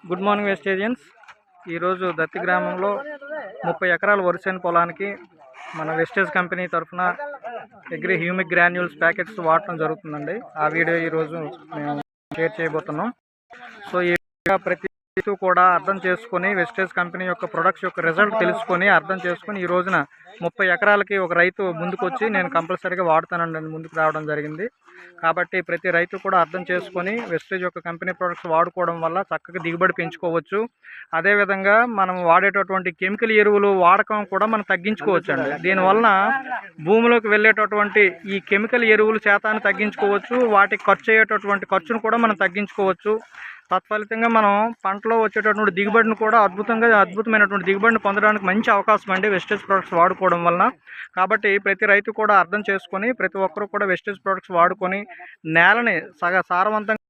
Good morning vegetarians. ఈరోజు దత్తి గ్రామంలో 30 ఎకరాల వరిసేను పొలానికి మన వెస్టేజ్ కంపెనీ తరఫున హ్యూమిక్ గ్రాన్యూల్స్ ప్యాకెట్స్ వాడటం జరుగుతుందండి. ఆ వీడియో ఈరోజు మేము షేర్ చేయబోతున్నాం. సో ఈ ప్రతి కూడా అర్థం చేసుకొని వెస్టేజ్ కంపెనీ యొక్క ప్రొడక్ట్స్ యొక్క రిజల్ట్ తెలుసుకొని అర్థం చేసుకొని ఈ రోజున 30 ఎకరాలకి ఒక రైతు ముందుకొచ్చి నేను కంపల్సరీగా వాడతానండి ముందుకు రావడం జరిగింది. కాబట్టి ప్రతి రైతు కూడా అర్థం చేసుకొని వెస్టేజ్ యొక్క కంపెనీ ప్రొడక్ట్స్ వాడుకోవడం వల్ల చక్కగా దిగుబడి పెంచుకోవచ్చు. అదేవిధంగా మనం వాడేటటువంటి కెమికల్ ఎరువులు వాడకం కూడా మనం తగ్గించుకోవచ్చు అండి. దీనివలన భూమిలోకి వెళ్ళేటటువంటి ఈ కెమికల్ ఎరువుల శాతాన్ని తగ్గించుకోవచ్చు. వాటికి ఖర్చు అయ్యేటటువంటి ఖర్చును కూడా మనం తగ్గించుకోవచ్చు. తత్ఫలితంగా మనం పంటలో వచ్చేటటువంటి దిగుబడిని కూడా అద్భుతమైనటువంటి దిగుబడిని పొందడానికి మంచి అవకాశం అండి వెస్టేజ్ ప్రొడక్ట్స్ వాడుకోవడం వలన. కాబట్టి ప్రతి రైతు కూడా అర్థం చేసుకొని ప్రతి ఒక్కరూ కూడా వెస్టేజ్ ప్రొడక్ట్స్ వాడుకొని నేలని సారవంతంగా